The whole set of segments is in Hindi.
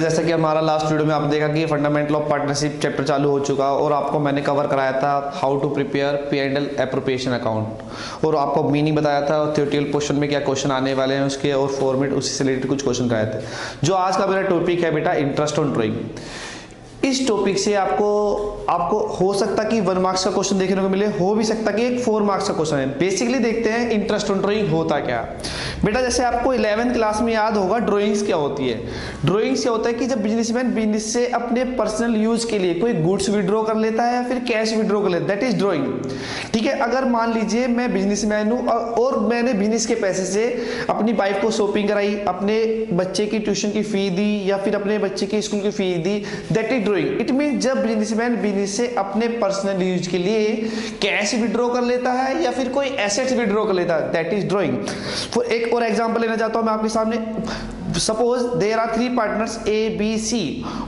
जैसा कि हमारा लास्ट वीडियो में आपने देखा कि फंडामेंटल ऑफ पार्टनरशिप चैप्टर चालू हो चुका और आपको मैंने कवर कराया था how to prepare P&L appropriation account और आपको मीनिंग बताया था और थ्योरेटिकल पोर्शन में क्या क्वेश्चन आने वाले हैं उसके और फॉर्मेट उसी से रिलेटेड कुछ क्वेश्चन कराए थे। जो आज का मेरा टॉपिक है बेटा इंटरेस्ट ऑन ड्राइंग। इस टॉपिक से आपको हो सकता कि 1 मार्क्स का क्वेश्चन देखने को मिले, हो भी सकता कि एक 4 मार्क्स का क्वेश्चन है। बेसिकली देखते हैं इंटरेस्ट ऑन ड्राइंग होता क्या। बेटा जैसे आपको 11th क्लास में याद होगा ड्राइंग्स क्या होती है। ड्राइंग्स क्या होता है कि जब बिजनेसमैन बिजनेस से अपने पर्सनल यूज के लिए कोई गुड्स विड्रॉ कर लेता है या फिर कैश विड्रॉ कर लेता है, दैट इज ड्राइंग। ठीक है, अगर मान लीजिए मैं बिजनेसमैन हूँ और मैंने बिजनेस के पैसे से अपनी वाइफ को शॉपिंग कराई, अपने बच्चे की ट्यूशन की फी दी या फिर अपने बच्चे की स्कूल की फी दी, that is drawing. It mean जब बिजनेसमैन बिजनेस से अपने पर्सनल यूज के लिए कैश विड्रॉ कर लेता है या फिर कोई एसेट्स विड्रॉ कर लेता है, दैट इज ड्राइंग। एक और एग्जांपल लेना चाहता हूं मैं आपके सामने। Suppose there are 3 partners A B C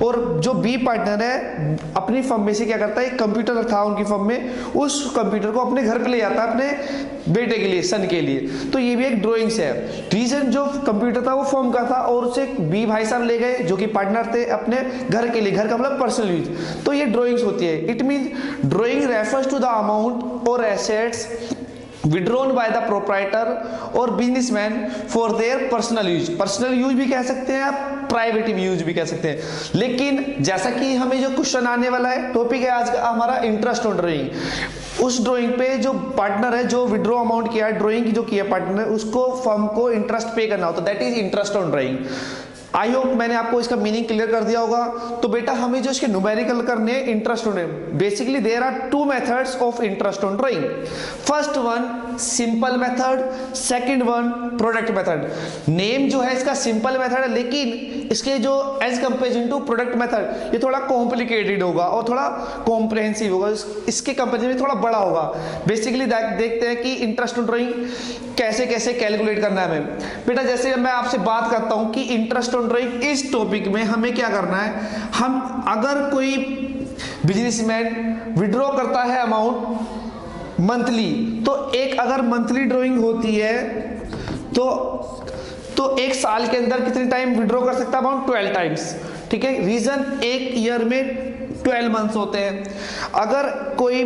और जो B पार्टनर है अपनी फर्म में से क्या करता है, एक कंप्यूटर था उनकी फर्म में, उस कंप्यूटर को अपने घर पे ले जाता है अपने बेटे के लिए, सन के लिए। तो ये भी एक ड्राइंग्स है। रीजन जो कंप्यूटर था वो फर्म का था और उसे B भाई साहब ले गए जो कि पार्टनर थे अपने घर के लिए, घर का मतलब पर्सनल यूज। तो ये ड्राइंग्स होती है। It mean drawing refers to the amount और assets withdrawn by the proprietor और businessman for their personal use। Personal use भी कह सकते हैं आप, प्राइवेट यूज भी कह सकते हैं। लेकिन जैसा कि हमें जो क्वेश्चन आने वाला है, टॉपिक है आज का हमारा इंटरेस्ट ऑन ड्राइंग। उस ड्राइंग पे जो पार्टनर है जो विड्रॉ अमाउंट किया है, ड्राइंग की जो किया पार्टनर है, उसको फर्म को इंटरेस्ट पे करना होता है, that is interest on drawing. I hope मैंने आपको इसका मीनिंग क्लियर कर दिया होगा। तो बेटा हमें जो इसके न्यूमेरिकल करने interest on drawing, basically there are 2 methods of interest on drawing. First one simple method, second one product method. Name जो है इसका सिंपल मेथड है, लेकिन इसके जो as comparison to product method ये थोड़ा कॉम्प्लिकेटेड होगा और थोड़ा कॉम्प्रिहेंसिव होगा, इसके कंपेरिजन में थोड़ा बड़ा होगा। बेसिकली देखते हैं कि इंटरेस्ट ऑन ड्राइंग कैसे कैसे कैलकुलेट करना है हमें। बेटा जैसे मैं आपसे बात करता हूं कि इंटरेस्ट ऑन ड्राइंग, इस टॉपिक में हमें क्या करना है, हम अगर कोई बिजनेसमैन विड्रॉ करता है अमाउंट मंथली, तो एक अगर मंथली ड्राइंग होती है तो एक साल के अंदर कितने टाइम विड्रॉ कर सकता है, अमाउंट 12 टाइम्स। ठीक है, रीजन एक ईयर में 12 मंथ्स होते हैं। अगर कोई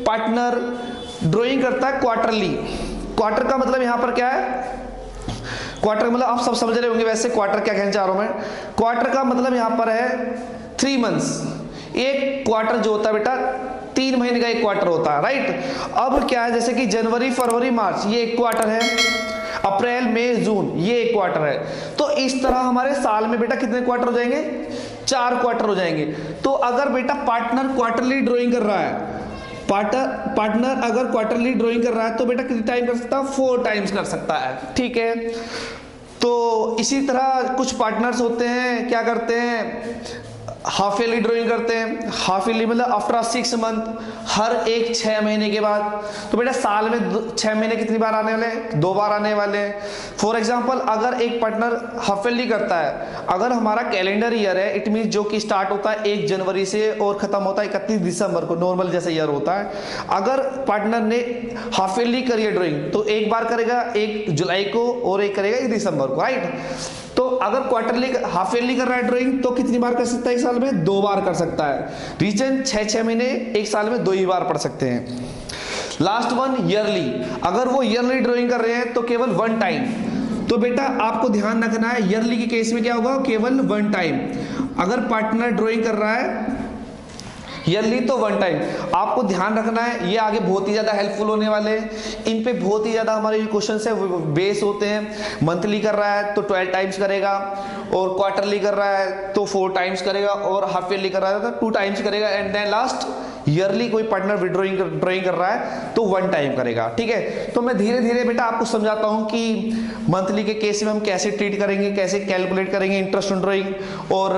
पार्टनर ड्राइंग करता है क्वार्टरली, क्वार्टर का मतलब यहां पर क्या है, क्वार्टर मतलब आप सब समझ रहे होंगे वैसे क्वार्टर क्या कहना चाह रहा हूं मैं। क्वार्टर का मतलब यहां पर है 3 मंथ्स। एक क्वार्टर जो होता है बेटा 3 महीने का एक क्वार्टर होता है, राइट। अब क्या है, जैसे कि जनवरी फरवरी मार्च ये एक क्वार्टर है, अप्रैल मई जून ये एक क्वार्टर है। तो इस तरह हमारे साल में बेटा कितने क्वार्टर हो जाएंगे, 4 क्वार्टर हो जाएंगे। तो अगर बेटा पार्टनर क्वार्टरली ड्राइंग कर रहा है, पार्टनर अगर क्वार्टरली ड्राइंग कर रहा है तो बेटा कितने टाइम कर सकता है, 4 टाइम्स कर सकता है। ठीक है, तो इसी तरह कुछ पार्टनर्स होते हैं क्या करते हैं, हाफ ईयरली ड्राइंग करते हैं। हाफ ईयरली मतलब आफ्टर 6 मंथ, हर एक 6 महीने के बाद। तो बेटा साल में 6 महीने कितनी बार आने वाले हैं, 2 बार आने वाले हैं। फॉर एग्जांपल अगर एक पार्टनर हाफ ईयरली करता है, अगर हमारा कैलेंडर ईयर है, इट मीन जो कि स्टार्ट होता है 1 जनवरी से और खत्म होता है 31 दिसंबर को, नॉर्मल जैसा ईयर होता है। अगर पार्टनर ने हाफ ईयरली करी है ड्राइंग तो एक बार करेगा 1 जुलाई को और एक करेगा 1 दिसंबर को, राइट। तो अगर क्वार्टरली हाफ ईयरली कर रहा है ड्राइंग तो कितनी बार कर सकता है, एक साल में 2 बार कर सकता है। रीजन 6 महीने एक साल में 2 ही बार पढ़ सकते हैं। लास्ट वन ईयरली, अगर वो ईयरली ड्राइंग कर रहे हैं तो केवल 1 टाइम। तो बेटा आपको ध्यान रखना है ईयरली के केस में क्या होगा, केवल 1 टाइम। अगर पार्टनर ड्राइंग कर रहा है ईयरली तो 1 टाइम। आपको ध्यान रखना है, ये आगे बहुत ही ज्यादा हेल्पफुल होने वाले हैं। इन पे बहुत ही ज्यादा हमारे जो क्वेश्चंस है वो बेस होते हैं। मंथली कर रहा है तो 12 टाइम्स करेगा, और क्वार्टरली कर रहा है तो 4 टाइम्स करेगा, और हाफ ईयरली कर रहा है तो 2 टाइम्स करेगा, एंड देन लास्ट ईयरली कोई पार्टनर विड्रॉइंग ड्राइंग कर रहा है तो 1 टाइम करेगा। ठीक है, तो मैं धीरे धीरे बेटा आपको समझाता हूं कि मंथली के केस में हम कैसे ट्रीट करेंगे, कैसे कैलकुलेट करेंगे इंटरेस्ट ऑन ड्राइंग, और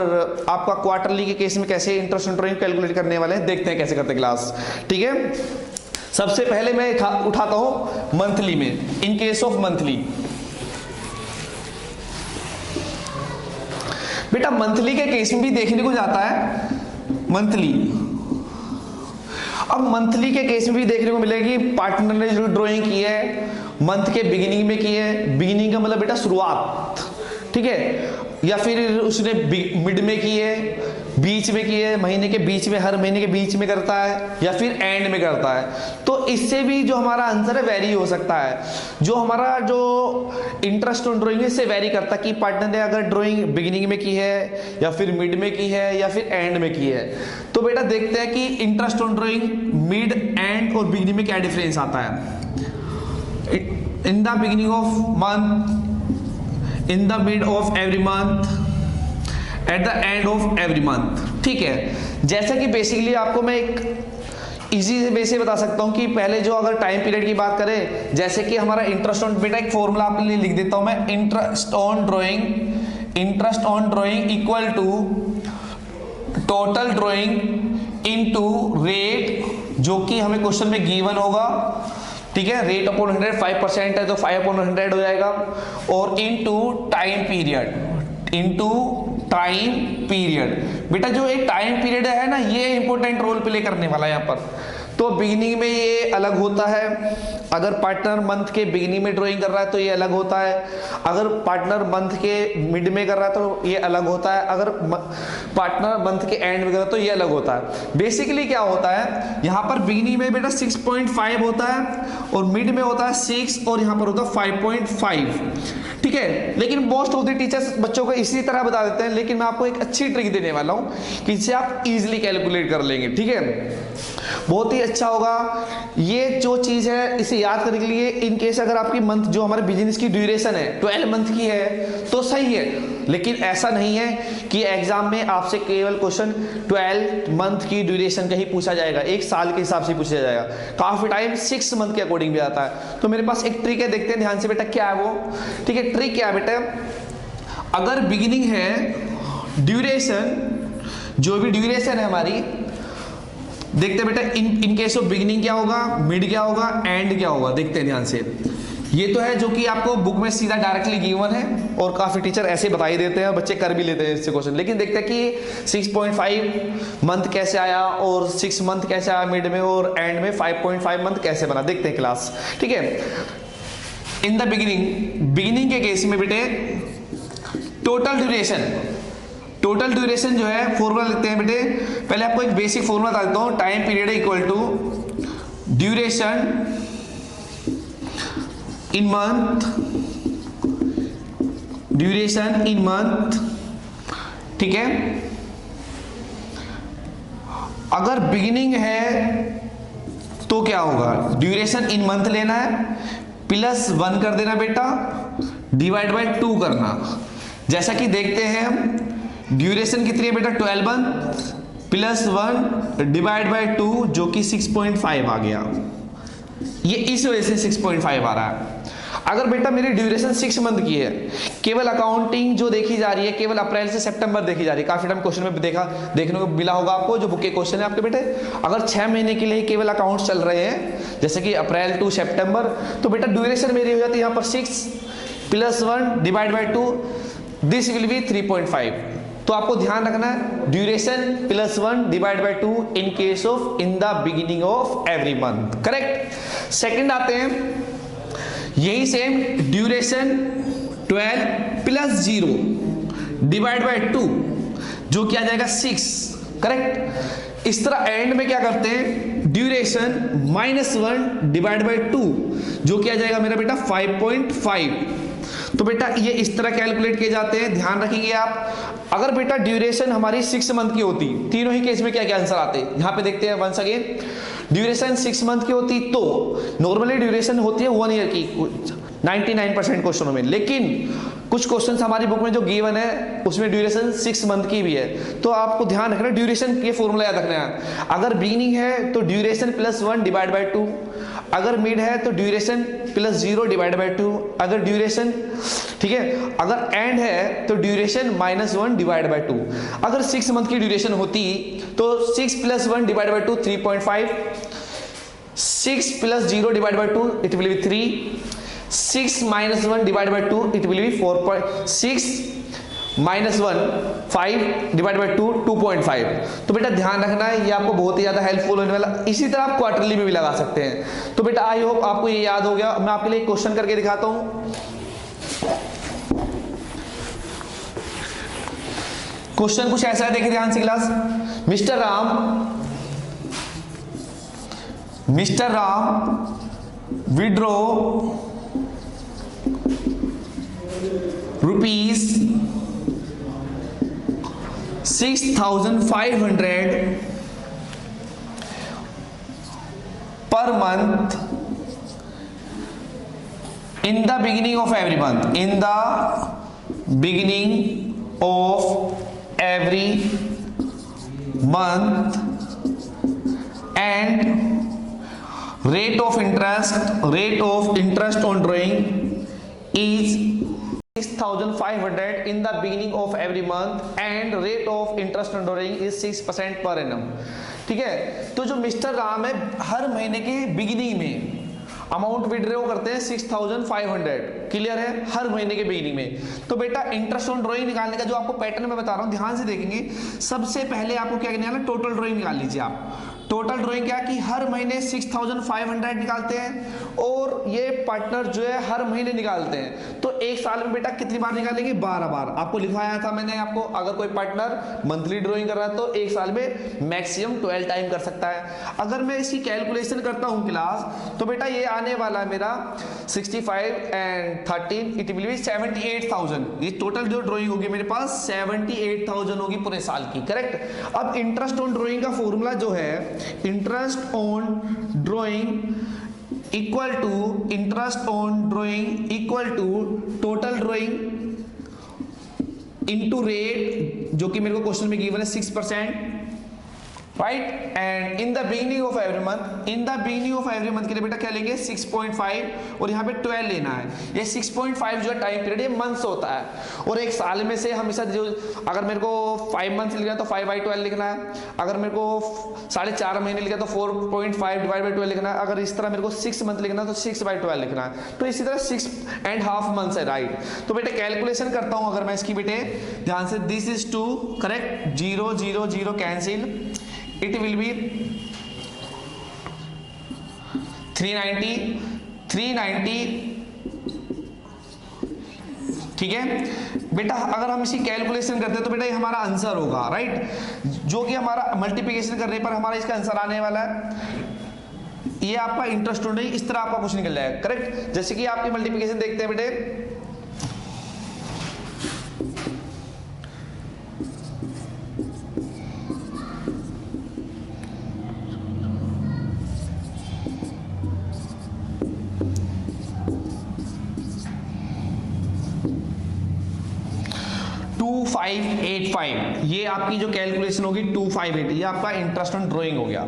आपका क्वार्टरली के केस में कैसे इंटरेस्ट ऑन ड्राइंग कैलकुलेट करने वाले हैं, देखते हैं कैसे करते क्लास। ठीक है, सबसे पहले मैं उठाता हूं मंथली में। इन केस ऑफ मंथली बेटा मंथली के केस में भी देखने को जाता है मंथली। अब मंथली के केस में भी देखने को मिलेगी पार्टनर ने जो ड्राइंग की है मंथ के बिगिनिंग में की है। बिगिनिंग का मतलब बेटा शुरुआत, ठीक है। या फिर उसने मिड में की है, बीच में की है, महीने के बीच में, हर महीने के बीच में करता है, या फिर एंड में करता है। तो इससे भी जो हमारा आंसर है वेरी हो सकता है। जो हमारा जो इंटरेस्ट ऑन ड्राइंग है इससे वेरी करता है कि पार्टनर ने अगर ड्राइंग बिगिनिंग में की है, या फिर मिड में की है, या फिर एंड में की है। तो बेटा देखते हैं कि interest on drawing mid, and और बिगिनिंग में क्या डिफरेंस आता है। इन the beginning of month, in the mid of every month, eight the end of every month. ठीक है, जैसा कि बेसिकली आपको मैं एक इजी वे से बता सकता हूं कि पहले जो अगर टाइम पीरियड की बात करें, जैसे कि हमारा इंटरेस्ट ऑन, बेटा एक फॉर्मूला आपके लिए लिख देता हूं मैं, interest on drawing equal to total drawing into rate, जो कि हमें क्वेश्चन में गिवन होगा। ठीक है, रेट अपॉन 100 5% है तो 5/100 हो जाएगा, और इनटू टाइम पीरियड। बेटा जो एक टाइम पीरियड है ना, ये इंपॉर्टेंट रोल प्ले करने वाला है यहाँ पर। तो बिगिनिंग में ये अलग होता है, अगर पार्टनर मंथ के बिगिनिंग में ड्राइंग कर रहा है तो ये अलग होता है, अगर पार्टनर मंथ के मिड में कर रहा है तो ये अलग होता है, अगर पार्टनर मंथ के एंड में कर रहा है तो ये अलग होता है। बेसिकली क्या होता है, यहाँ पर बिगिनिंग में बेटा 6.5 होता है, और मिड में होता है 6, और यहाँ पर होता है 5.5। ठीक है, लेकिन मोस्ट ऑफ द टीचर्स बच्चों को इसी तरह बता देते हैं, लेकिन मैं आपको एक अच्छी ट्रिक देने वाला हूँ कि इससे आप इजीली कैलकुलेट कर लेंगे। ठीक है, बहुत ही अच्छा होगा। ये जो चीज है इसे याद करने के लिए, इन केस अगर आपकी मंथ जो हमारे बिजनेस की ड्यूरेशन है 12 मंथ की है तो सही है, लेकिन ऐसा नहीं है कि एग्जाम में आपसे केवल क्वेश्चन 12 मंथ की ड्यूरेशन का ही पूछा जाएगा, एक साल के हिसाब से पूछा जाएगा। काफी टाइम 6 मंथ के अकॉर्डिंग भी आता है। तो मेरे पास एक ट्रिक है, देखते हैं ध्यान से बेटा क्या है वो। ठीक है, ट्रिक क्या है बेटा, अगर बिगिनिंग है ड्यूरेशन, जो भी ड्यूरेशन है हमारी, देखते हैं बेटा इन केस ऑफ बिगिनिंग क्या होगा, मिड क्या होगा, एंड क्या होगा। देखते हैं ध्यान से। ये तो है जो कि आपको बुक में सीधा डायरेक्टली गिवन है, और काफी टीचर ऐसे बता ही देते हैं, बच्चे कर भी लेते हैं इससे क्वेश्चन। लेकिन देखते हैं कि 6.5 मंथ कैसे आया, और 6 मंथ कैसे आया मिड में, और एंड में 5.5 मंथ कैसे बना। देखते हैं क्लास। ठीक है, इन द बिगिनिंग के केस में बेटे टोटल ड्यूरेशन जो है, फॉर्मूला लिखते हैं बेटे। पहले आपको एक बेसिक फॉर्मूला बता देता हूं, time period equal to duration in month. ठीक है, अगर बिगिनिंग है तो क्या होगा, ड्यूरेशन इन मंथ लेना है, +1 कर देना बेटा, डिवाइड बाय 2 करना। जैसा कि देखते हैं हम, ड्यूरेशन कितनी है बेटा 12 मंथ, +1 डिवाइड बाय 2 जो कि 6.5 आ गया। ये इस वजह से 6.5 आ रहा है। अगर बेटा मेरी ड्यूरेशन 6 मंथ की है, केवल अकाउंटिंग जो देखी जा रही है केवल अप्रैल से सितंबर देखी जा रही है। काफी टाइम क्वेश्चन में देखने को मिला होगा आपको, जो बुक के क्वेश्चन है आपके बेटे, अगर 6 महीने के लिए केवल अकाउंट्स चल रहे हैं, जैसे कि अप्रैल टू सितंबर, तो बेटा ड्यूरेशन मेरी हो जाती है यहाँ पर 6 +1 divide by 2, this will be 3.5। तो आपको ध्यान रखना है, duration +1 divide by 2 in case of in the beginning of every month. Correct. Second आते हैं, यही सेम ड्यूरेशन 12 +0 डिवाइड बाय 2 जो क्या आ जाएगा 6। करेक्ट। इस तरह एंड में क्या करते हैं, ड्यूरेशन -1 डिवाइड बाय 2 जो क्या आ जाएगा मेरा बेटा 5.5। तो बेटा ये इस तरह कैलकुलेट किए जाते हैं, ध्यान रखिए आप। अगर बेटा ड्यूरेशन हमारी 6 मंथ की होती, तीनों ही केस में क्या क्या आंसर आते हैं यहाँ पे देखते हैं वंस अगेन। ड्यूरेशन 6 मंथ की होती तो नॉर्मली ड्यूरेशन होती है 1 ईयर की 99% क्वेश्चनों में, लेकिन कुछ क्वेश्चंस हमारी बुक में जो गिवन है उसमें ड्यूरेशन 6 मंथ की भी है। तो आपको ध्यान रखना, ड्यूरेशन के फॉर्मूला याद रखना है। अगर बिगिनिंग है तो ड्यूरेशन +1 डिवाइड बाय 2, अगर मिड है तो ड्यूरेशन +0 डिवाइड बाय 2, अगर ड्यूरेशन, ठीक है, अगर एंड है तो ड्यूरेशन -1 डिवाइड बाय 2। अगर 6 मंथ की ड्यूरेशन होती तो 6 +1 divide by 2 3.5, 6 +0 divide by 2 it will be 3, 6 - 1 divide by 2 it will be 4.6 -1 5 divide by 2 2.5। तो बेटा ध्यान रखना है, ये आपको बहुत ही ज्यादा हेल्पफुल होने वाला। इसी तरह आप क्वार्टरली में भी लगा सकते हैं। तो बेटा आई होप आपको ये याद हो गया। मैं आपके लिए क्वेश्चन करके दिखाता हूं। क्वेश्चन कुछ ऐसा है, देखिए ध्यान से class. Mister Ram withdraw rupees 6,500 per month in the beginning of every month. In the beginning of every month, and rate of interest on drawing is 6,500 in the beginning of every month, and rate of interest on drawing is 6% per annum. ठीक है, तो जो मिस्टर राम है हर महीने के बिगिनिंग में अमाउंट विड्रॉ करते हैं 6,500, क्लियर है, हर महीने के बिगिनिंग में। तो बेटा इंटरेस्ट ऑन ड्राइंग निकालने का जो आपको पैटर्न मैं बता रहा हूं, ध्यान से देखेंगे। सबसे पहले आपको क्या करना है ना, टोटल ड्राइंग निकाल लीजिए आप। टोटल ड्राइंग क्या कि हर महीने 6,500 निकालते हैं, और ये पार्टनर जो है हर महीने निकालते हैं। तो एक साल में बेटा कितनी बार निकालेंगे, 12 बार। आपको लिखवाया था मैंने आपको, अगर कोई पार्टनर मंथली ड्राइंग कर रहा है तो एक साल में मैक्सिमम 12 टाइम कर सकता है। अगर मैं इसकी कैलकुलेशन करता हूं क्लास, तो बेटा ये आने वाला है मेरा 65 एंड 13, इट विल बी 78,000। ये टोटल जो ड्राइंग होगी मेरे पास 78,000 होगी पूरे साल की, करेक्ट। अब इंटरेस्ट ऑन ड्राइंग का फॉर्मूला जो है, interest on drawing equal to total drawing into rate, जो कि मेरे को क्वेश्चन में गिवन है 6%, right. And in the beginning of every month के लिए बेटा क्या लेंगे 6.5, और यहाँ पे 12 लेना है। ये 6.5 जो टाइम पीरियड ये मंथ्स होता है, और एक साल में से हमेशा जो, अगर मेरे को 5 मंथ्स लिखना है तो 5/12 लिखना है, अगर मेरे को 4.5 महीने लिखना है तो 4.5 डिवाइड बाई 12 लिखना है, अगर इस तरह मेरे को 6 मंथ लिखना है तो 6/12 लिखना है। तो इसी तरह 6.5 मंथ्स है, राइट। तो बेटे कैलकुलेशन करता हूं अगर मैं इसकी, बेटे ध्यान से, this is 2, correct, 0 0 0 cancel, it will be 390, ठीक है बेटा। अगर हम इसी कैलकुलेशन करते हैं तो बेटा ये हमारा आंसर होगा, राइट, जो कि हमारा मल्टीप्लिकेशन करने पर हमारा इसका आंसर आने वाला है। ये आपका इंटरेस्ट नहीं, इस तरह आपका कुछ निकल जाएगा, करेक्ट। जैसे कि आपकी मल्टीप्लिकेशन देखते हैं बेटे, 2585, ये आपकी जो कैलकुलेशन होगी 258, ये आपका इंटरेस्ट ऑन ड्राइंग हो गया।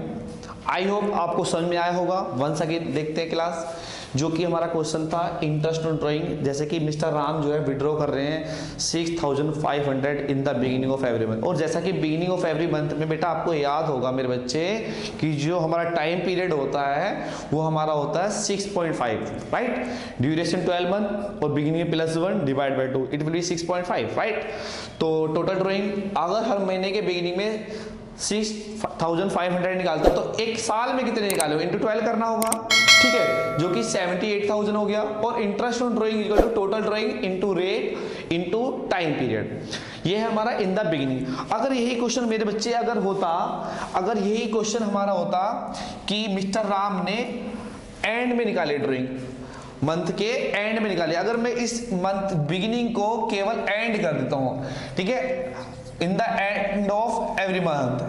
आई होप आपको समझ में आया होगा। वंस अगेन देखते हैं क्लास, जो कि हमारा क्वेश्चन था इंटरेस्ट ऑन ड्राइंग। जैसे कि मिस्टर राम जो है विड्रॉ कर रहे हैं 6,500 इन the beginning of every month, और जैसा कि बिगिनिंग ऑफ एवरी मंथ में बेटा आपको याद होगा मेरे बच्चे कि जो हमारा टाइम पीरियड होता है वो हमारा होता है 6.5, राइट। ड्यूरेशन 12 मंथ और beginning +1 divide by 2, it will be 6.5, right. तो टोटल ड्राइंग अगर हर महीने के बिगिनिंग में 6,500 निकालता तो एक साल में कितने निकाले, इंटू 12 करना होगा, ठीक है, जो कि 78,000 हो गया। और interest on drawing equal to total drawing into rate into time period, ये है हमारा इन द बिगिनिंग। अगर यही क्वेश्चन मेरे बच्चे अगर यही क्वेश्चन हमारा होता कि मिस्टर राम ने एंड में निकाले ड्राइंग, मंथ के एंड में निकाले, अगर मैं इस मंथ बिगिनिंग को केवल एंड कर देता हूं, ठीक है, in the end of every month,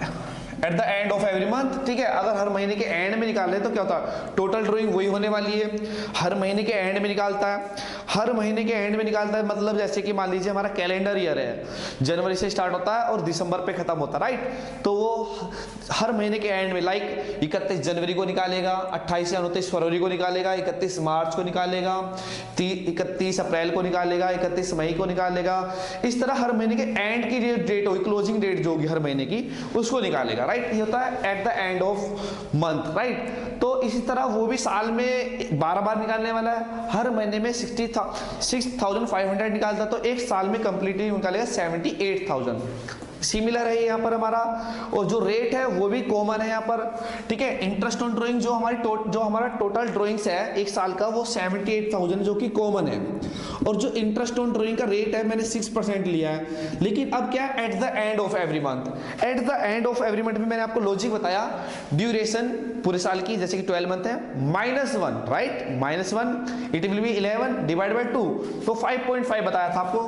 eight the end of every month, ठीक है। अगर हर महीने के एंड में निकाल रहे तो क्या होता है, टोटल ड्राइंग वही होने वाली है, हर महीने के एंड में निकालता है। हर महीने के एंड में निकालता है मतलब जैसे कि मान लीजिए हमारा कैलेंडर ईयर है, जनवरी से स्टार्ट होता है और दिसंबर पे खत्म होता है, राइट। तो वो हर महीने के एंड में लाइक 31 जनवरी को निकालेगा, 28 या 29 फरवरी को निकालेगा, 31 मार्च को निकालेगा, 31 अप्रैल को निकालेगा, 31 मई को निकालेगा। इस तरह हर महीने के एंड की जो डेट होगी, क्लोजिंग डेट जो होगी हर महीने की, उसको निकालेगा, राइट। ये होता है at the end of month, right. तो इसी तरह वो भी साल में 12 बार निकालने वाला है, हर महीने में 6,500 निकालता तो एक साल में कंप्लीटली निकालेगा 78,000। सिमिलर है यहाँ पर हमारा, और जो रेट है वो भी कॉमन है यहाँ पर, ठीक है। इंटरेस्ट ऑन ड्राइंग जो हमारा टोटल ड्राइंग्स है एक साल का वो 78,000 जो कि कॉमन है, और जो इंटरेस्ट ऑन ड्राइंग का रेट है मैंने 6% लिया है। लेकिन अब क्या है, at the end of every month, eight the end of every month में मैंने आपको लॉजिक बताया, ड्यूरेशन पूरे साल की जैसे कि 12 मंथ है, -1 right, -1 it will be 11 divide by 2, तो 5.5 बताया था आपको,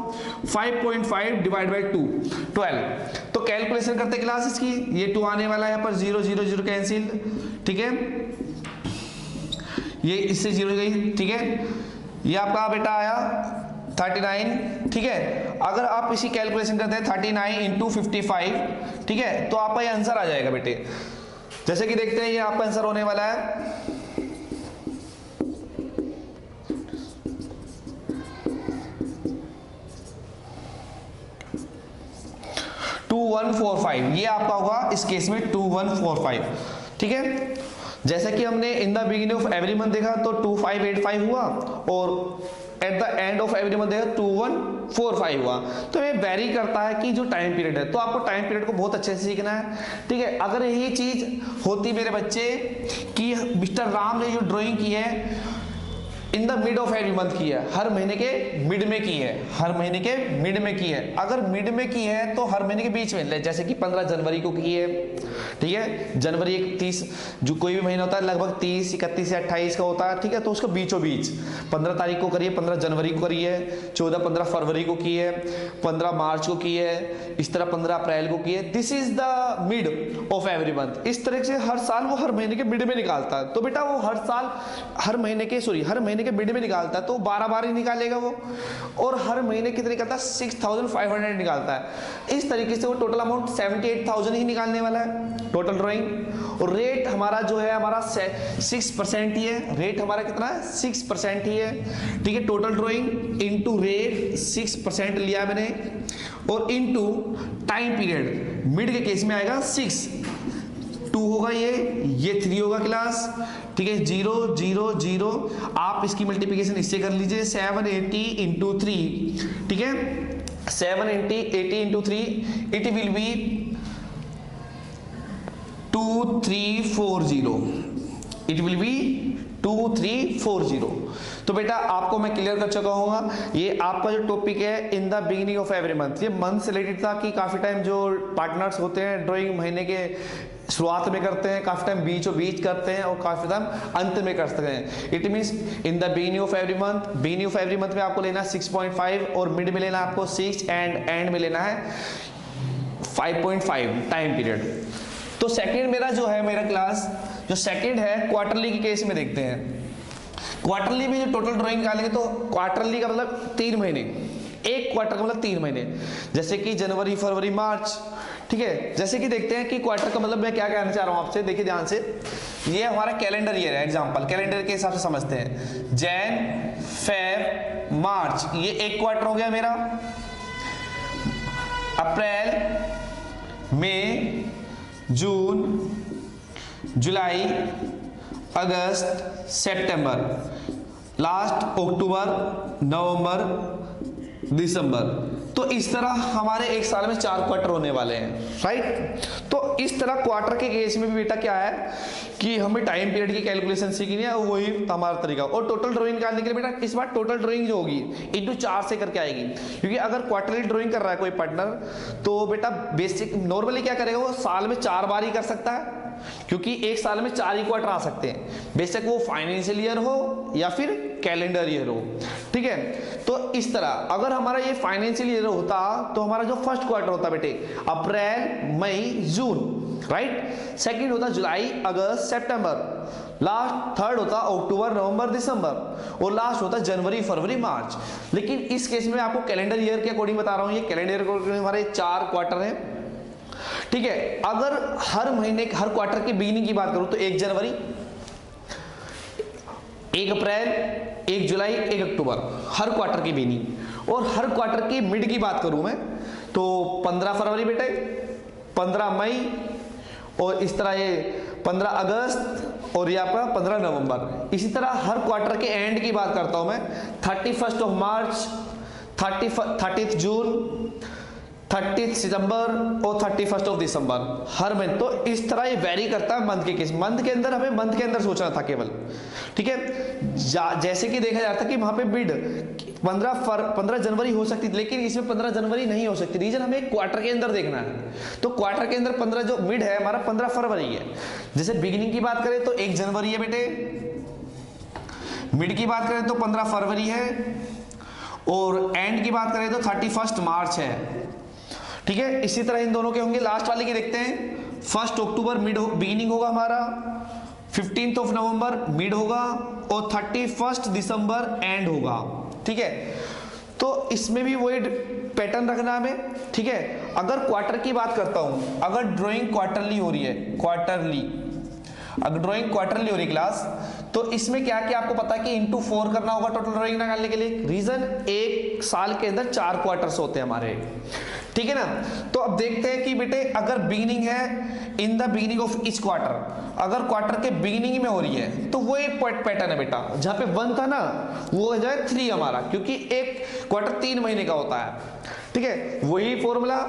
5.5 डिवाइड बाय 2 12। तो कैलकुलेशन करते क्लास इसकी, ये 2 आने वाला है यहाँ पर, 0 0 0 कैंसिल, ठीक है, ये इससे 0 गई, ठीक है, ये आपका बेटा आया 39, ठीक है। अगर आप इसी कैलकुलेशन करते हैं 39 इंटू 55, ठीक है, तो आपका ये आंसर आ जाएगा बेटे। जैसे कि देखते हैं ये आपका आंसर होने वाला है 2145, ये आपका होगा इस केस में 2145, ठीक है। जैसा कि हमने इन the beginning of every month देखा तो 2585 हुआ, और eight the end of every month देखा 2145 हुआ। तो ये वेरी करता है कि जो टाइम पीरियड है, तो आपको टाइम पीरियड को बहुत अच्छे से सीखना है, ठीक है। अगर ये चीज होती मेरे बच्चे कि मिस्टर राम ने जो ड्राइंग की है in the mid of every month की है, हर महीने के मिड में की है, हर महीने के मिड में की है, अगर मिड में की है तो हर महीने के बीच में, जैसे कि 15 जनवरी को की है, ठीक है, जनवरी 31 जो कोई भी महीना होता है लगभग 30 31 या 28 का होता है, ठीक है, तो उसका बीचों बीच 15 तारीख को करिए, 15 जनवरी को करी है, 14-15 फरवरी को की है, 15 मार्च को की है, इस तरह 15 अप्रैल को की है। This is the mid of every month. इस तरह से हर साल वो हर महीने के मिड में निकालता है, तो बेटा वो हर साल हर महीने के मिड में निकालता है, तो 12 बार ही निकालेगा वो, और हर महीने कितने निकालता है 6500 निकालता है। इस तरीके से वो टोटल अमाउंट 78,000 ही निकालने वाला है टोटल ड्राइंग। और रेट हमारा जो है हमारा 6% ही है, रेट हमारा कितना है 6% ही है, ठीक है। टोटल ड्राइंग इनटू रेट 6% लिया मैंने, और इनटू टाइम पीरियड मिड के केस में आएगा 6, 2 होगा, ये 3 होगा क्लास, ठीक है, 0 0 0। आप इसकी मल्टीप्लिकेशन इससे कर लीजिए 780 इंटू 3, ठीक है, 780 into 3 it will be 2340, it will be 2340। तो बेटा आपको मैं क्लियर कर चुका हूँ, ये आपका जो टॉपिक है इन the beginning of every month, ये मंथ से रिलेटेड था कि काफी टाइम जो पार्टनर्स होते हैं ड्राइंग महीने के शुरुआत में करते हैं, काफी टाइम बीचों बीच करते हैं, और काफी टाइम अंत में कर सकते हैं। It means in the beginning of every month, beginning of every month में आपको लेना 6.5, और मिड में लेना आपको 6, एंड में लेना है 5.5 टाइम पीरियड। तो सेकंड मेरा जो है मेरा क्लास जो सेकंड है क्वार्टरली के केस में देखते हैं। क्वार्टरली में जो टोटल ड्राइंग निकालेंगे तो क्वार्टरली का मतलब 3 महीने, एक क्वार्टर का मतलब 3 महीने, जैसे कि जनवरी फरवरी मार्च, ठीक है। जैसे कि देखते हैं कि क्वार्टर का मतलब मैं क्या कहना चाह रहा हूं आपसे, देखिए ध्यान से, ये हमारा कैलेंडर ईयर है, एग्जांपल कैलेंडर के हिसाब से समझते हैं, जैन फेब मार्च, ये एक क्वार्टर हो गया मेरा, अप्रैल मई जून जुलाई अगस्त सितंबर, लास्ट अक्टूबर नवंबर दिसंबर। तो इस तरह हमारे एक साल में 4 क्वार्टर होने वाले हैं, राइट। तो इस तरह क्वार्टर के केस में भी बेटा क्या है कि हमें टाइम पीरियड की कैलकुलेशन सीखनी है, वही हमारा तरीका। और टोटल ड्राइंग निकालने के लिए बेटा इस बार टोटल ड्राइंग जो होगी इंटू 4 से करके आएगी, क्योंकि अगर क्वार्टरली ड्राइंग कर रहा है कोई पार्टनर तो बेटा बेसिक नॉर्मली क्या करेगा, वो साल में 4 बार ही कर सकता है, क्योंकि एक साल में 4 ही क्वार्टर आ सकते हैं, बेशक वो फाइनेंशियल ईयर हो या फिर कैलेंडर ईयर हो, ठीक है। तो इस तरह अगर हमारा ये फाइनेंशियल ईयर होता तो हमारा जो फर्स्ट क्वार्टर होता बेटे अप्रैल मई जून, राइट, सेकंड होता जुलाई अगस्त सितंबर, लास्ट थर्ड होता अक्टूबर नवंबर दिसंबर, और लास्ट होता जनवरी फरवरी मार्च। लेकिन इस केस में आपको कैलेंडर ईयर के अकॉर्डिंग बता रहा हूं, ये कैलेंडर ईयर के अकॉर्डिंग हमारे 4 क्वार्टर हैं, ठीक है। अगर हर महीने हर क्वार्टर की बिगिनिंग की बात करूं तो 1 जनवरी 1 अप्रैल 1 जुलाई 1 अक्टूबर, हर क्वार्टर की बिगिनिंग। और हर क्वार्टर की मिड की बात करूं मैं तो 15 फरवरी बेटे, 15 मई, और इस तरह ये 15 अगस्त, और ये आपका 15 नवंबर। इसी तरह हर क्वार्टर के एंड की बात करता हूं मैं 31 मार्च, 30 जून, 30 सितंबर और 31 ऑफ दिसंबर हर मंथ। तो इस तरह ये वेरी करता है मंथ के केस, मंथ के अंदर हमें मंथ के अंदर सोचना था केवल, ठीक है। जैसे कि देखा जाता है कि वहां पे बिड 15 जनवरी हो सकती थी, लेकिन इसमें 15 जनवरी नहीं हो सकती। रीजन हमें क्वार्टर के अंदर देखना है, तो क्वार्टर के अंदर 15 जो मिड है हमारा 15 फरवरी है। जैसे बिगिनिंग की बात करें तो 1 जनवरी है बेटे, मिड की बात करें तो 15 फरवरी है, और एंड की बात करें तो 31 मार्च है, ठीक है। इसी तरह इन दोनों के होंगे। लास्ट वाले की देखते हैं। 1 अक्टूबर मिड बिगिनिंग होगा हमारा, 15 ऑफ नवंबर मिड होगा, और 31 दिसंबर एंड होगा, ठीक है। तो इसमें भी वही पैटर्न रखना हमें, ठीक है। अगर क्वार्टर की बात करता हूं, अगर ड्राइंग क्वार्टरली हो रही है, अगर ड्राइंग क्वार्टरली हो रही क्लास, तो इसमें क्या क्या आपको पता है कि इंटू 4 करना होगा टोटल ड्राइंग निकालने के लिए। रीजन एक साल के अंदर 4 क्वार्टर्स होते हैं हमारे, ठीक है ना। तो अब देखते हैं कि बेटे अगर बिगिनिंग है इन the beginning of each quarter, अगर क्वार्टर के बिगिनिंग में हो रही है तो वो एक पैटर्न है बेटा। जहां पे 1 था ना वो हो जाए 3 हमारा, क्योंकि एक क्वार्टर 3 महीने का होता है, ठीक है। वही फॉर्मूला,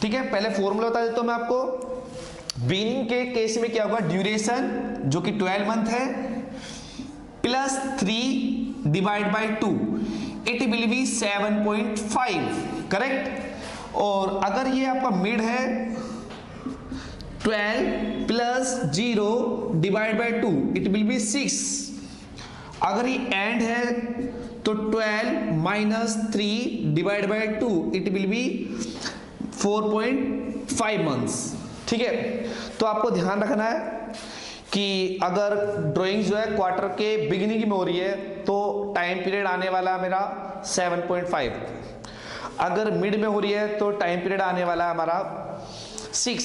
ठीक है। पहले फॉर्मूला बता देता हूं मैं आपको। बिगिनिंग के केस में क्या होगा, ड्यूरेशन जो कि 12 मंथ है plus 3 divide by 2, it will be 7.5, correct. और अगर ये आपका मिड है 12 plus 0 divide by 2, it will be 6। अगर ये एंड है तो 12 minus 3 divide by 2, it will be 4.5 months, ठीक है। तो आपको ध्यान रखना है कि अगर ड्राइंग जो है क्वार्टर के बिगिनिंग में हो रही है तो टाइम पीरियड आने वाला मेरा 7.5, अगर मिड में हो रही है तो टाइम पीरियड आने वाला है हमारा 6,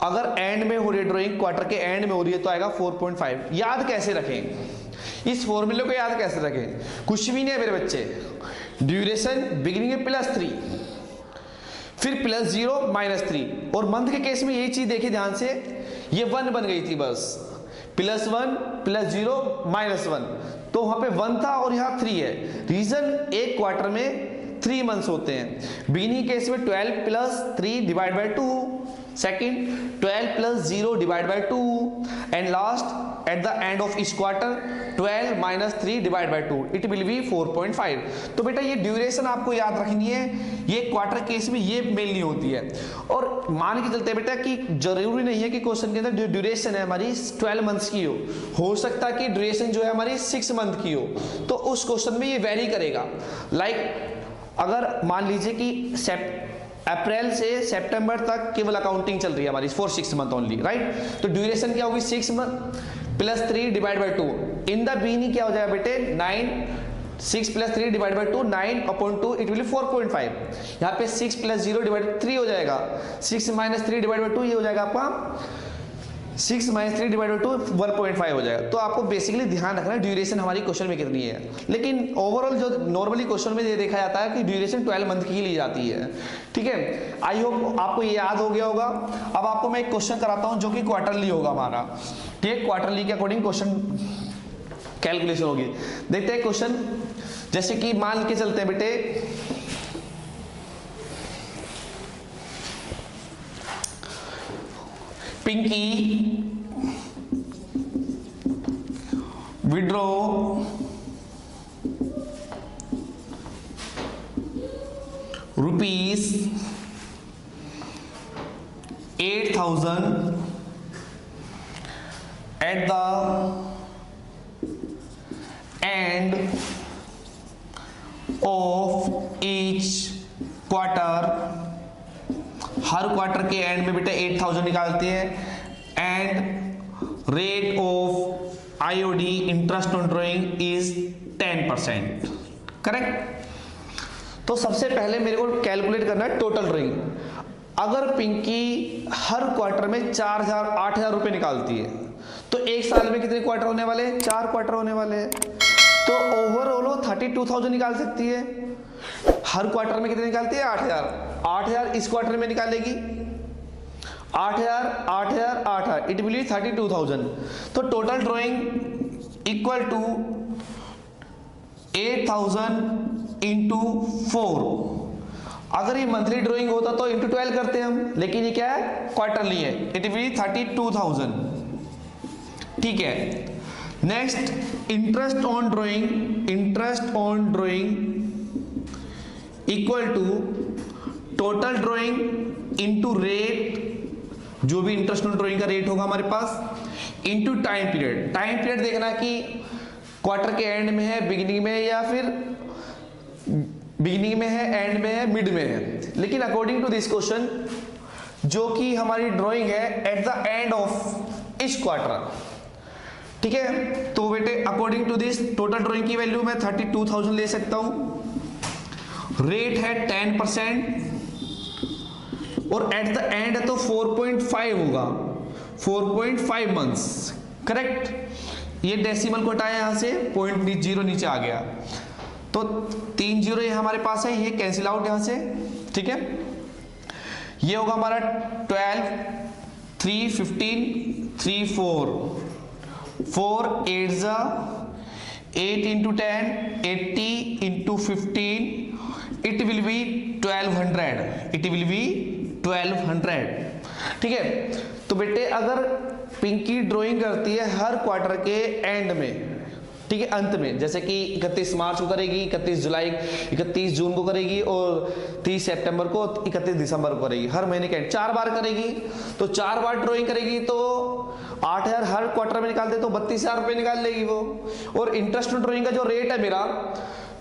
अगर एंड में हो रही है ड्राइंग क्वार्टर के एंड में हो रही है तो आएगा 4.5। याद कैसे रखें इस फॉर्मूले को, याद कैसे रखें, कुछ भी नहीं है मेरे बच्चे। ड्यूरेशन बिगिनिंग में प्लस 3, फिर प्लस 0 माइनस 3, और मंथ के केस में यही चीज देखिए ध्यान से, ये 1 बन गई थी बस, प्लस 1 प्लस 0 माइनस 1, तो वहां पे 1 था और यहाँ 3 है। रीजन एक क्वार्टर में 3 मंथ्स होते हैं। बिगिनिंग केस में 12 plus 3 divide by 2, second 12 plus 0 divide by 2, and last eight the end of each quarter 12 minus 3 divide by 2, it will be 4.5। तो बेटा ये ड्यूरेशन आपको याद रखनी है, ये क्वार्टर केस में ये मेनली होती है। और मान के चलते बेटा कि जरूरी नहीं है कि क्वेश्चन के अंदर जो ड्यूरेशन है हमारी 12 मंथ्स की हो सकता है कि ड्यूरेशन जो है हमारी 6 मंथ की हो, तो उस क्वेश्चन में ये वेरी करेगा। लाइक अगर मान लीजिए कि अप्रैल से सितंबर तक केवल अकाउंटिंग चल रही है हमारी फॉर 6 मंथ ओनली, राइट। तो ड्यूरेशन क्या होगी 6 month plus 3 divide by 2, in the beginning क्या हो जाएगा बेटे 9, 6 plus 3 divide by 2 9/2, it will 4.5। यहाँ पे 6 प्लस 0 डिवाइड 3 हो जाएगा, 6 माइनस 3 डिवाइड बाई 2 ये हो जाएगा आपका 6 माइनस 3 डिवाइड बाई 2 1.5 हो जाएगा। तो आपको बेसिकली ध्यान रखना है ड्यूरेशन हमारी क्वेश्चन में कितनी है, लेकिन ओवरऑल जो नॉर्मली क्वेश्चन में ये देखा जाता है कि ड्यूरेशन 12 मंथ की ली जाती है, ठीक है। आई होप आपको ये याद हो गया होगा। अब आपको मैं एक क्वेश्चन कराता हूं जो कि क्वार्टरली होगा हमारा, ठीक है। क्वार्टरली के अकॉर्डिंग क्वेश्चन कैलकुलेशन होगी। देखते हैं क्वेश्चन, जैसे कि मान के चलते हैं बेटे Pinky withdraw rupees 8,000 at the end of each quarter। हर क्वार्टर के एंड में बेटा 8,000 निकालते हैं। And rate of IOD interest on drawing is 10%, correct. तो सबसे पहले मेरे को कैलकुलेट करना है टोटल ड्राइंग। अगर पिंकी हर क्वार्टर में 4,000 8,000 रुपए निकालती है तो एक साल में कितने क्वार्टर होने वाले हैं, 4 क्वार्टर होने वाले हैं। तो ओवरऑल 32,000 निकाल सकती है। हर क्वार्टर में कितने निकालती है 8,000 इस क्वार्टर में निकालेगी 8,000 इट विल बी 32,000। तो total drawing equal to 8,000 into 4 अगर ये मंथली ड्राइंग होता तो इंटू 12 करते हम, लेकिन ये क्या है, क्वार्टरली है, इट विल 32,000। ठीक है, next interest on drawing, interest on drawing equal to total drawing into rate, जो भी इंटरेस्ट ऑन ड्राइंग का रेट होगा हमारे पास, into time period. Time period देखना कि क्वार्टर के एंड में है, बिगिनिंग में है, या फिर बिगिनिंग में है, एंड में है, मिड में है। लेकिन अकॉर्डिंग टू दिस क्वेश्चन, जो कि हमारी ड्राइंग है at the end of each quarter. ठीक है, तो बेटे according to this total drawing की वैल्यू मैं 32,000 ले सकता हूं, रेट है 10% और एट द एंड है तो 4.5 होगा, 4.5 मंथ्स। करेक्ट, ये डेसिमल को हटाया यहां से, 0.0 नीचे आ गया, तो 3 जीरो ये हमारे पास है, ये कैंसिल आउट यहां से। ठीक है, ये होगा हमारा 12, 3, 15, 3, 4 8 जा 8 into 10, 80 into 15, it will be 1200, it will be 1200। ठीक है, तो बेटे अगर पिंकी ड्राइंग करती है हर क्वार्टर के एंड में, ठीक है, अंत में, जैसे कि 31 मार्च को करेगी, 31 जुलाई, 31 जून को करेगी और 30 सितंबर को, 31 दिसंबर को करेगी, हर महीने के 4 बार करेगी, तो 4 बार ड्राइंग करेगी तो 8,000 हर क्वार्टर में निकालते तो 32,000 रुपये निकाल लेगी वो। और इंटरेस्ट ड्राइंग का जो रेट है मेरा,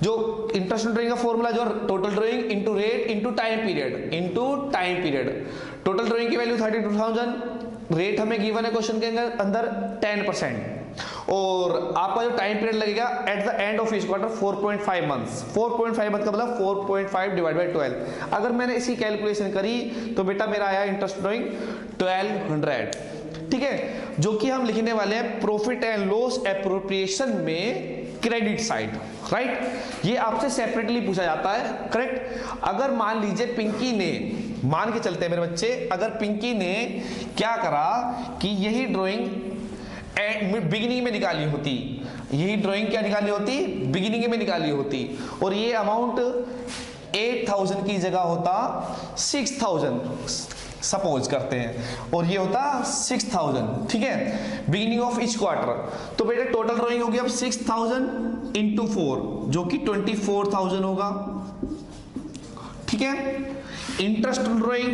जो इंटरेस्ट ड्राइंग का फॉर्मूला जो total drawing into rate into time period, into time period. Total drawing की वैल्यू 32,000, रेट हमें गिवन है क्वेश्चन के अंदर 10%, और आपका जो टाइम पीरियड लगेगा eight the end of each quarter 4.5 months. 4.5 month का मतलब 4.5 डिवाइड बाई 12। अगर मैंने इसकी कैलकुलेशन करी तो बेटा मेरा आया इंटरेस्ट ड्राइंग 1200। ठीक है, जो कि हम लिखने वाले हैं प्रॉफिट एंड लॉस एप्रोप्रिएशन में क्रेडिट साइड। राइट, ये आपसे सेपरेटली पूछा जाता है। करेक्ट, अगर मान लीजिए पिंकी ने, मान के चलते हैं मेरे बच्चे, अगर पिंकी ने क्या करा कि यही ड्राइंग बिगिनिंग में निकाली होती, यही ड्राइंग क्या निकाली होती, बिगिनिंग में निकाली होती, और ये अमाउंट 8,000 की जगह होता 6,000 सपोज करते हैं, और ये होता 6,000। ठीक है, बिगिनिंग ऑफ ईच क्वार्टर। तो बेटे टोटल ड्राइंग होगी अब 6,000 इंटू 4, जो कि 24,000 होगा। ठीक है, इंटरेस्ट ड्राइंग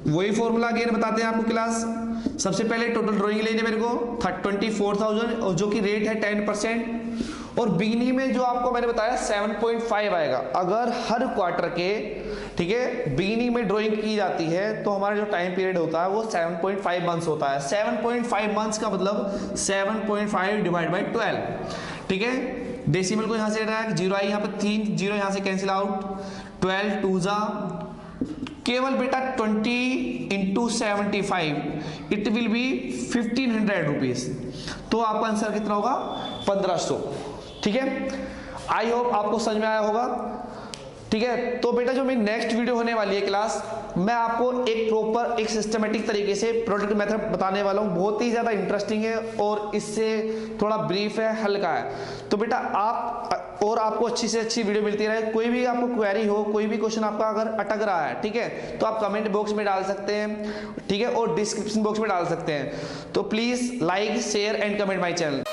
वही फॉर्मूला अगेन बताते हैं आपको क्लास। सबसे पहले टोटल ड्राइंग लेने मेरे को 24,000, और जो कि रेट है 10%, और बिगिनिंग में जो आपको मैंने बताया 7.5 आएगा। अगर हर क्वार्टर के, ठीक है, बिगिनिंग में ड्राइंग की जाती है तो हमारा जो टाइम पीरियड होता है वो 7.5 मंथ्स होता है। 7.5 मंथ्स का मतलब 7.5 डिवाइड बाई 12। ठीक है, डेसिमल को यहां से हटाया, जीरो आई, यहाँ पे 3 जीरो यहां से कैंसिल आउट, 12 2 जा, केवल बेटा 20 into 75, it will be 1,500 rupees. तो आपका आंसर कितना होगा, 1,500। ठीक है, आई होप आपको समझ में आया होगा। ठीक है, तो बेटा जो मेरी नेक्स्ट वीडियो होने वाली है क्लास, मैं आपको एक प्रॉपर एक सिस्टमेटिक तरीके से प्रोडक्ट मेथड बताने वाला हूँ। बहुत ही ज़्यादा इंटरेस्टिंग है और इससे थोड़ा ब्रीफ है, हल्का है। तो बेटा आप, और आपको अच्छी से अच्छी वीडियो मिलती रहे। कोई भी आपको क्वेरी हो, कोई भी क्वेश्चन आपका अगर अटक रहा है, ठीक है, तो आप कमेंट बॉक्स में डाल सकते हैं। ठीक है, और डिस्क्रिप्शन बॉक्स में डाल सकते हैं। तो please like, share and comment my channel.